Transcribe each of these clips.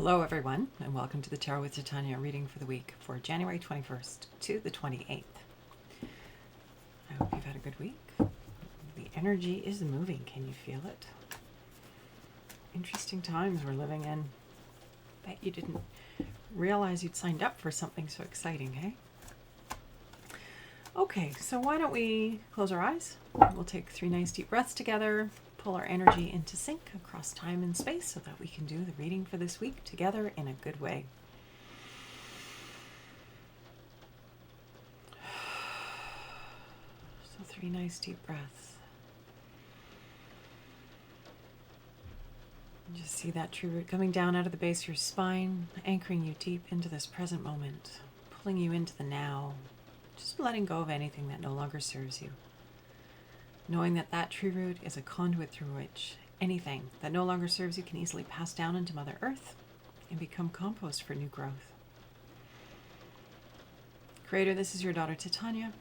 Hello everyone, and welcome to the Tarot with Titania reading for the week for January 21st to the 28th. I hope you've had a good week. The energy is moving. Can you feel it? Interesting times we're living in. Bet you didn't realize you'd signed up for something so exciting, hey? Okay, so why don't we close our eyes? We'll take 3 nice deep breaths together, pull our energy into sync across time and space so that we can do the reading for this week together in a good way. So 3 nice deep breaths. And just see that true root coming down out of the base of your spine, anchoring you deep into this present moment, pulling you into the now, just letting go of anything that no longer serves you. Knowing that that tree root is a conduit through which anything that no longer serves you can easily pass down into Mother Earth and become compost for new growth. Creator, this is your daughter Titania,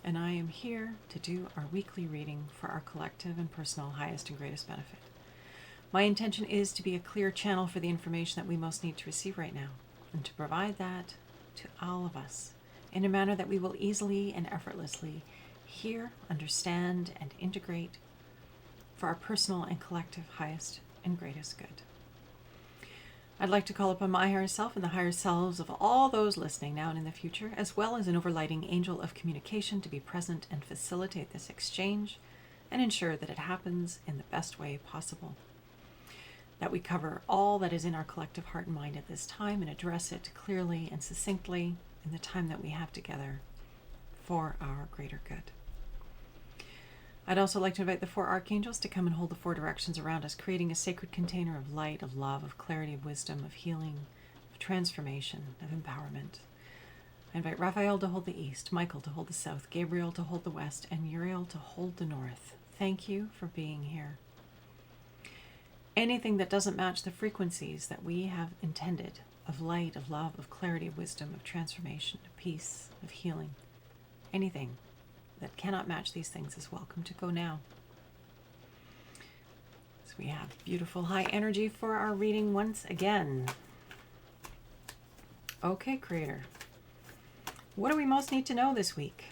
and I am here to do our weekly reading for our collective and personal highest and greatest benefit. My intention is to be a clear channel for the information that we most need to receive right now, and to provide that to all of us in a manner that we will easily and effortlessly hear, understand, and integrate for our personal and collective highest and greatest good. I'd like to call upon my higher self and the higher selves of all those listening now and in the future, as well as an overlighting angel of communication to be present and facilitate this exchange and ensure that it happens in the best way possible. That we cover all that is in our collective heart and mind at this time and address it clearly and succinctly in the time that we have together for our greater good. I'd also like to invite the 4 archangels to come and hold the 4 directions around us, creating a sacred container of light, of love, of clarity, of wisdom, of healing, of transformation, of empowerment. I invite Raphael to hold the east, Michael to hold the south, Gabriel to hold the west, and Uriel to hold the north. Thank you for being here. Anything that doesn't match the frequencies that we have intended of light, of love, of clarity, of wisdom, of transformation, of peace, of healing, anything that cannot match these things is welcome to go now. So we have beautiful high energy for our reading once again. Okay, Creator. What do we most need to know this week?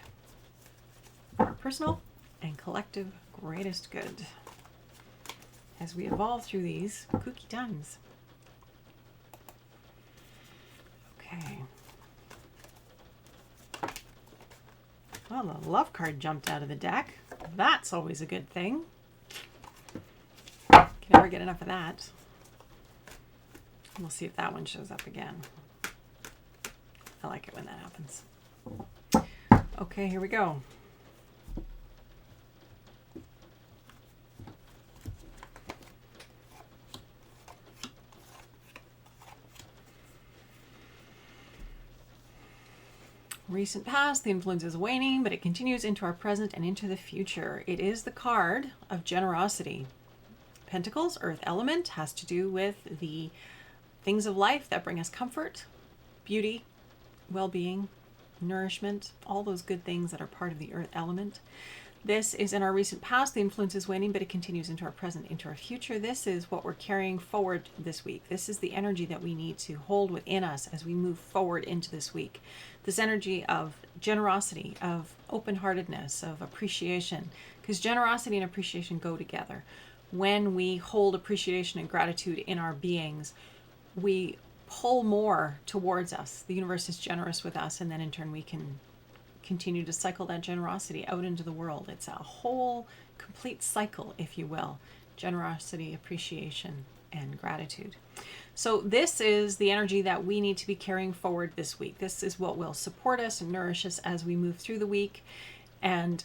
Our personal and collective greatest good as we evolve through these kooky times. Okay. Well, the love card jumped out of the deck. That's always a good thing. Can never get enough of that. We'll see if that one shows up again. I like it when that happens. Okay, here we go. Recent past, the influence is waning, but it continues into our present and into the future. It is the card of generosity. Pentacles, earth element, has to do with the things of life that bring us comfort, beauty, well-being, nourishment, all those good things that are part of the earth element. This is in our recent past. The influence is waning, but it continues into our present, into our future. This is what we're carrying forward this week. This is the energy that we need to hold within us as we move forward into this week. This energy of generosity, of open-heartedness, of appreciation, because generosity and appreciation go together. When we hold appreciation and gratitude in our beings, we pull more towards us. The universe is generous with us, and then in turn we can continue to cycle that generosity out into the world. It's a whole complete cycle, if you will. Generosity, appreciation, and gratitude. So this is the energy that we need to be carrying forward this week. This is what will support us and nourish us as we move through the week, and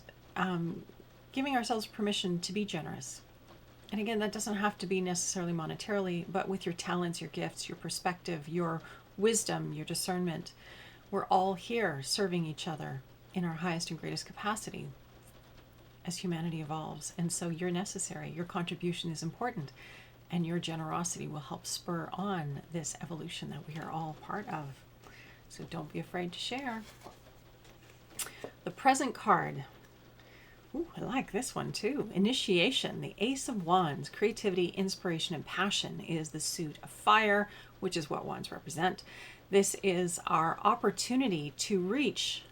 giving ourselves permission to be generous. And again, that doesn't have to be necessarily monetarily, but with your talents, your gifts, your perspective, your wisdom, your discernment. We're all here serving each other in our highest and greatest capacity as humanity evolves. And so you're necessary. Your contribution is important. And your generosity will help spur on this evolution that we are all part of. So don't be afraid to share. The present card. Ooh, I like this one too. Initiation, the Ace of Wands. Creativity, inspiration, and passion is the suit of fire, which is what wands represent. This is our opportunity to reach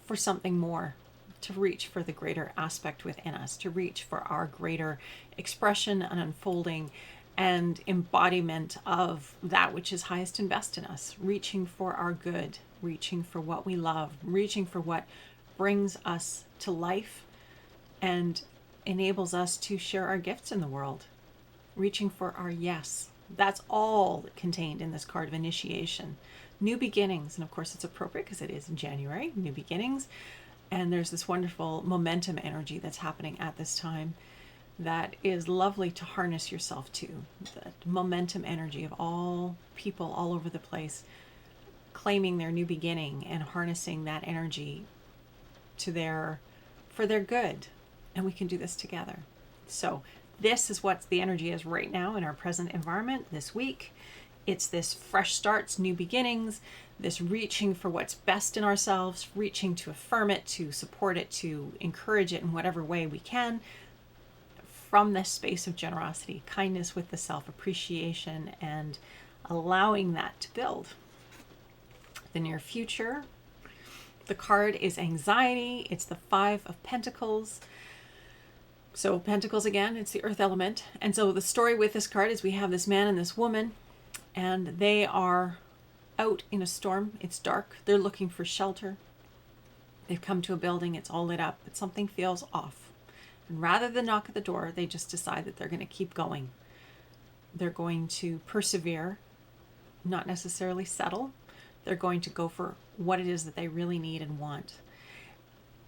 for something more, to reach for the greater aspect within us, to reach for our greater expression and unfolding and embodiment of that which is highest and best in us, reaching for our good, reaching for what we love, reaching for what brings us to life and enables us to share our gifts in the world, reaching for our yes. That's all contained in this card of initiation. New beginnings, and of course it's appropriate because it is in January, new beginnings, and there's this wonderful momentum energy that's happening at this time that is lovely to harness yourself to. The momentum energy of all people all over the place claiming their new beginning and harnessing that energy to for their good. And we can do this together. So this is what the energy is right now in our present environment this week. It's this fresh starts, new beginnings, this reaching for what's best in ourselves, reaching to affirm it, to support it, to encourage it in whatever way we can, from this space of generosity, kindness with the self, appreciation, and allowing that to build. The near future, the card is anxiety. It's the Five of Pentacles. So Pentacles again, it's the earth element. And so the story with this card is we have this man and this woman, and they are out in a storm. It's dark. They're looking for shelter. They've come to a building. It's all lit up, but something feels off. And rather than knock at the door, they just decide that they're going to keep going. They're going to persevere, not necessarily settle. They're going to go for what it is that they really need and want.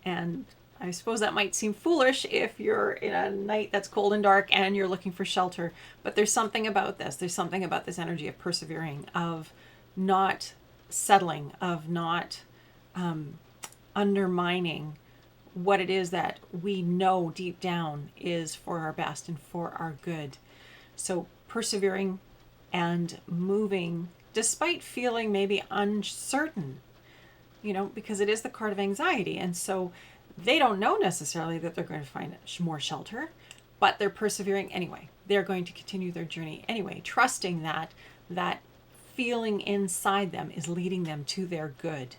And I suppose that might seem foolish if you're in a night that's cold and dark and you're looking for shelter, but there's something about this. There's something about this energy of persevering, of not settling, of not undermining what it is that we know deep down is for our best and for our good. So persevering and moving despite feeling maybe uncertain, because it is the card of anxiety. And so they don't know necessarily that they're going to find more shelter, but they're persevering anyway. They're going to continue their journey anyway, trusting that that feeling inside them is leading them to their good.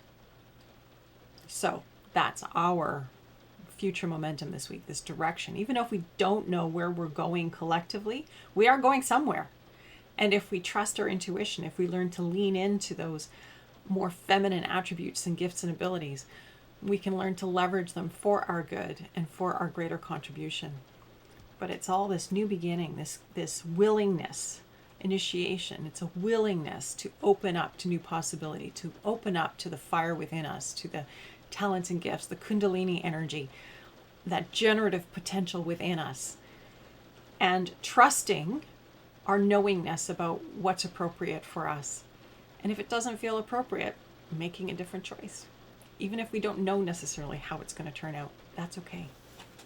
So that's our future momentum this week, this direction. Even if we don't know where we're going collectively, we are going somewhere. And if we trust our intuition, if we learn to lean into those more feminine attributes and gifts and abilities, we can learn to leverage them for our good and for our greater contribution. But it's all this new beginning, this willingness, initiation. It's a willingness to open up to new possibility, to open up to the fire within us, to the talents and gifts, the Kundalini energy, that generative potential within us, and trusting our knowingness about what's appropriate for us. And if it doesn't feel appropriate, making a different choice. Even if we don't know necessarily how it's going to turn out, that's okay.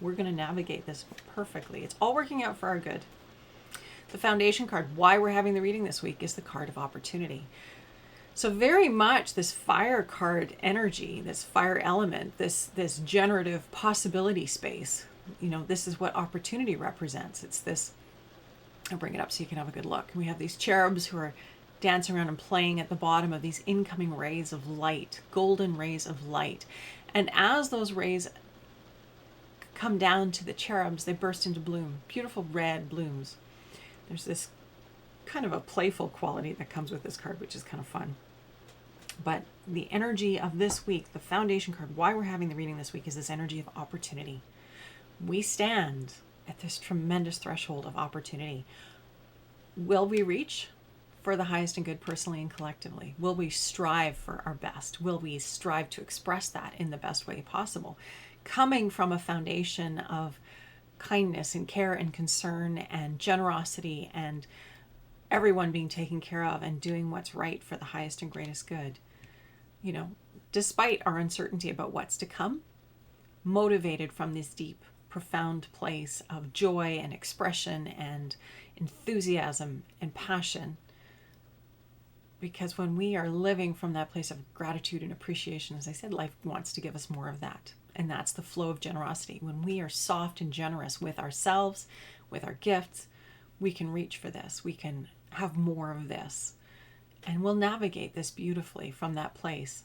We're going to navigate this perfectly. It's all working out for our good. The foundation card, why we're having the reading this week, is the card of opportunity. So very much this fire card energy, this fire element, this generative possibility space, this is what opportunity represents. It's this, I'll bring it up so you can have a good look. We have these cherubs who are dancing around and playing at the bottom of these incoming rays of light, golden rays of light. And as those rays come down to the cherubs, they burst into bloom, beautiful red blooms. There's this kind of a playful quality that comes with this card, which is kind of fun. But the energy of this week, the foundation card, why we're having the reading this week, is this energy of opportunity. We stand at this tremendous threshold of opportunity. Will we reach for the highest and good personally and collectively? Will we strive for our best? Will we strive to express that in the best way possible? Coming from a foundation of kindness and care and concern and generosity and everyone being taken care of and doing what's right for the highest and greatest good. Despite our uncertainty about what's to come, motivated from this deep, profound place of joy and expression and enthusiasm and passion. Because when we are living from that place of gratitude and appreciation, as I said, life wants to give us more of that. And that's the flow of generosity. When we are soft and generous with ourselves, with our gifts, we can reach for this. We can have more of this. And we'll navigate this beautifully from that place.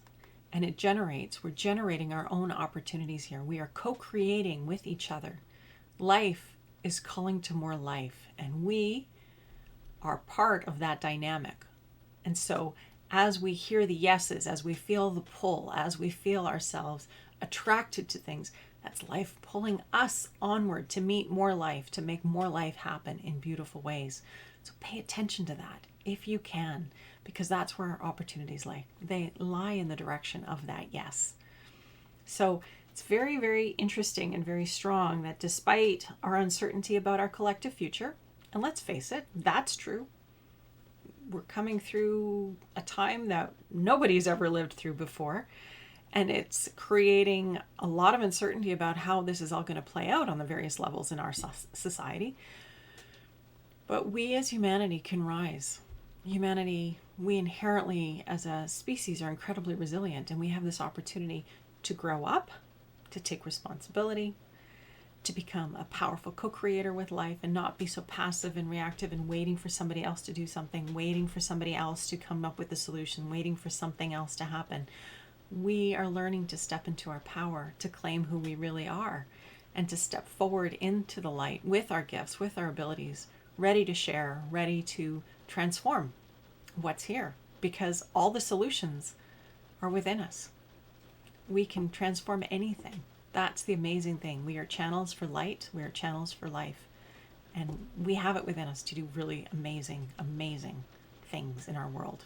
And we're generating our own opportunities here. We are co-creating with each other. Life is calling to more life, and we are part of that dynamic. And so as we hear the yeses, as we feel the pull, as we feel ourselves attracted to things, that's life pulling us onward to meet more life, to make more life happen in beautiful ways. So pay attention to that if you can, because that's where our opportunities lie. They lie in the direction of that yes. So it's very, very interesting and very strong that despite our uncertainty about our collective future, and let's face it, that's true. We're coming through a time that nobody's ever lived through before. And it's creating a lot of uncertainty about how this is all going to play out on the various levels in our society. But we as humanity can rise. Humanity, we inherently as a species are incredibly resilient, and we have this opportunity to grow up, to take responsibility, to become a powerful co-creator with life and not be so passive and reactive and waiting for somebody else to do something, waiting for somebody else to come up with the solution, waiting for something else to happen. We are learning to step into our power, to claim who we really are, and to step forward into the light with our gifts, with our abilities, ready to share, ready to transform what's here, because all the solutions are within us. We can transform anything. That's the amazing thing. We are channels for light. We are channels for life. And we have it within us to do really amazing, amazing things in our world.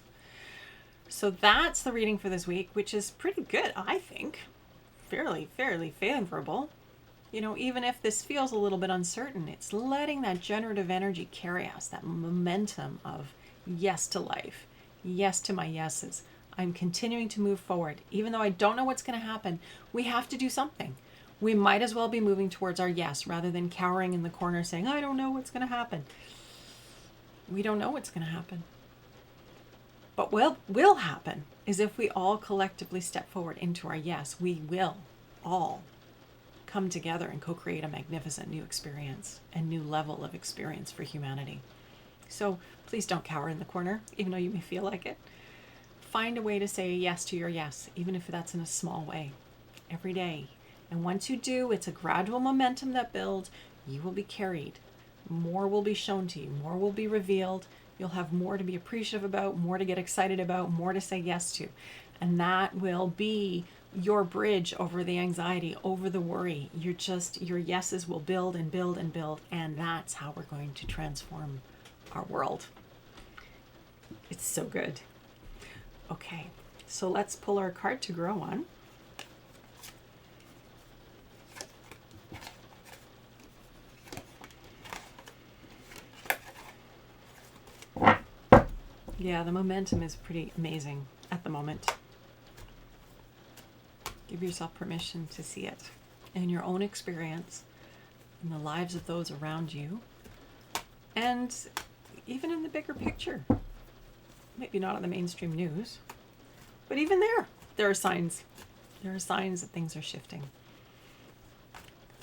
So that's the reading for this week, which is pretty good, I think. Fairly favorable. You know, even if this feels a little bit uncertain, it's letting that generative energy carry us, that momentum of yes to life, yes to my yeses. I'm continuing to move forward. Even though I don't know what's going to happen, we have to do something. We might as well be moving towards our yes rather than cowering in the corner saying, I don't know what's going to happen. We don't know what's going to happen. But what will happen is if we all collectively step forward into our yes, we will all come together and co-create a magnificent new experience, a new level of experience for humanity. So please don't cower in the corner, even though you may feel like it. Find a way to say yes to your yes, even if that's in a small way, every day. And once you do, it's a gradual momentum that builds. You will be carried. More will be shown to you. More will be revealed. You'll have more to be appreciative about, more to get excited about, more to say yes to. And that will be your bridge over the anxiety, over the worry. Your yeses will build and build and build. And that's how we're going to transform our world. It's so good. Okay, so let's pull our card to grow on. Yeah, the momentum is pretty amazing at the moment. Give yourself permission to see it in your own experience, in the lives of those around you, and even in the bigger picture. Maybe not on the mainstream news, but even there are signs. There are signs that things are shifting.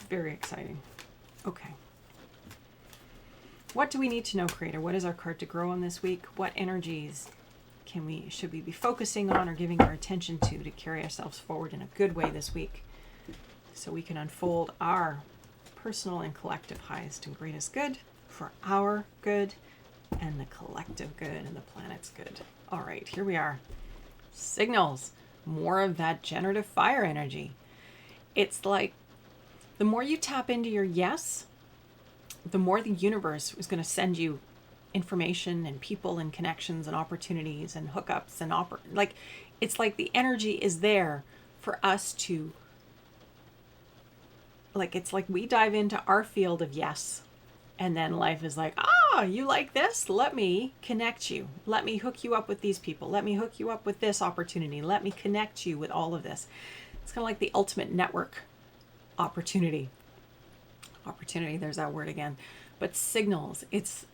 Very exciting. Okay. What do we need to know, Creator? What is our card to grow on this week? What energies should we be focusing on or giving our attention to carry ourselves forward in a good way this week, so we can unfold our personal and collective highest and greatest good for our good and the collective good and the planet's good. All right, here we are. Signals. More of that generative fire energy. It's like the more you tap into your yes, the more the universe is going to send you information and people and connections and opportunities and hookups and it's like the energy is there for us to, it's like we dive into our field of yes, and then life is like, you like this? Let me connect you. Let me hook you up with these people. Let me hook you up with this opportunity. Let me connect you with all of this. It's kind of like the ultimate network opportunity. Opportunity, there's that word again. But signals, it's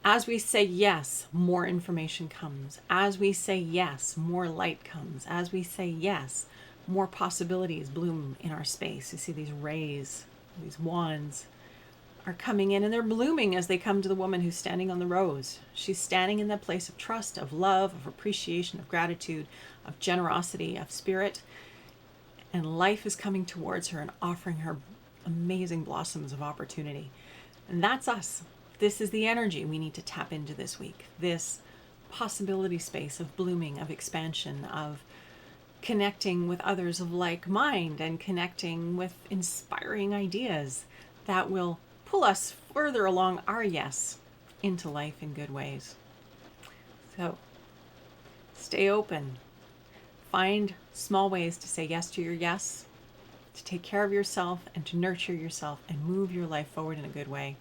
as we say yes, more information comes. As we say yes, more light comes. As we say yes, more possibilities bloom in our space. You see these rays, these wands are coming in, and they're blooming as they come to the woman who's standing on the rose. She's standing in that place of trust, of love, of appreciation, of gratitude, of generosity, of spirit. And life is coming towards her and offering her amazing blossoms of opportunity. And that's us. This is the energy we need to tap into this week. This possibility space of blooming, of expansion, of connecting with others of like mind, and connecting with inspiring ideas that will pull us further along our yes into life in good ways. So stay open. Find small ways to say yes to your yes, to take care of yourself and to nurture yourself and move your life forward in a good way.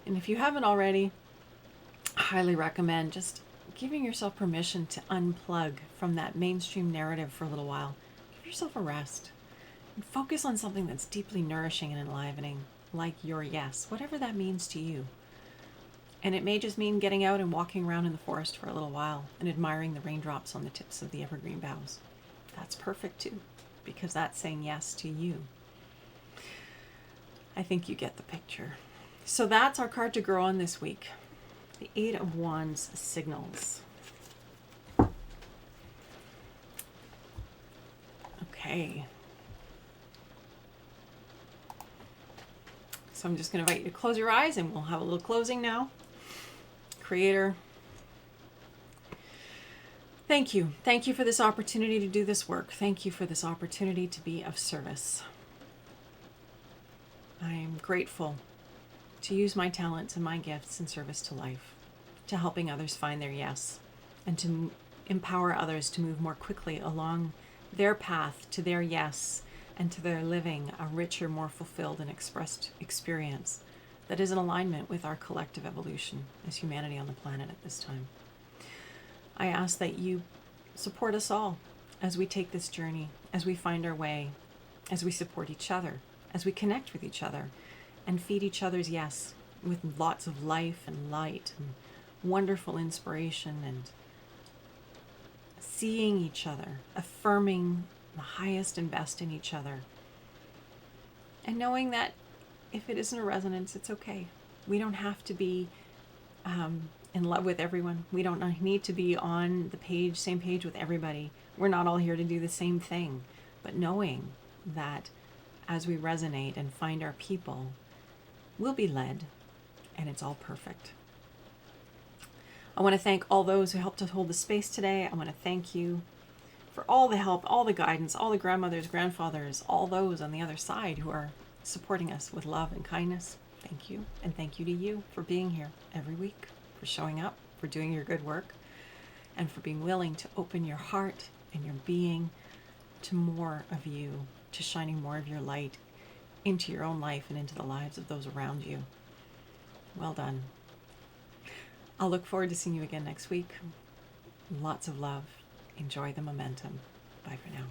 And if you haven't already, I highly recommend just giving yourself permission to unplug from that mainstream narrative for a little while. Give yourself a rest and focus on something that's deeply nourishing and enlivening, like your yes, whatever that means to you. And it may just mean getting out and walking around in the forest for a little while and admiring the raindrops on the tips of the evergreen boughs. That's perfect too, because that's saying yes to you. I think you get the picture. So that's our card to grow on this week. The Eight of Wands signals. Okay. So I'm just going to invite you to close your eyes and we'll have a little closing now. Creator, thank you. Thank you for this opportunity to do this work. Thank you for this opportunity to be of service. I am grateful to use my talents and my gifts in service to life, to helping others find their yes, and to empower others to move more quickly along their path to their yes and to their living a richer, more fulfilled and expressed experience that is in alignment with our collective evolution as humanity on the planet at this time. I ask that you support us all as we take this journey, as we find our way, as we support each other, as we connect with each other and feed each other's yes with lots of life and light and wonderful inspiration, and seeing each other, affirming the highest and best in each other, and knowing that if it isn't a resonance, it's okay. We don't have to be in love with everyone. We don't need to be on the same page with everybody. We're not all here to do the same thing. But knowing that as we resonate and find our people, we'll be led, and it's all perfect. I want to thank all those who helped us hold the space today. I want to thank you for all the help, all the guidance, all the grandmothers, grandfathers, all those on the other side who are supporting us with love and kindness. Thank you. And thank you to you for being here every week, for showing up, for doing your good work, and for being willing to open your heart and your being to more of you, to shining more of your light into your own life and into the lives of those around you. Well done. I'll look forward to seeing you again next week. Lots of love. Enjoy the momentum. Bye for now.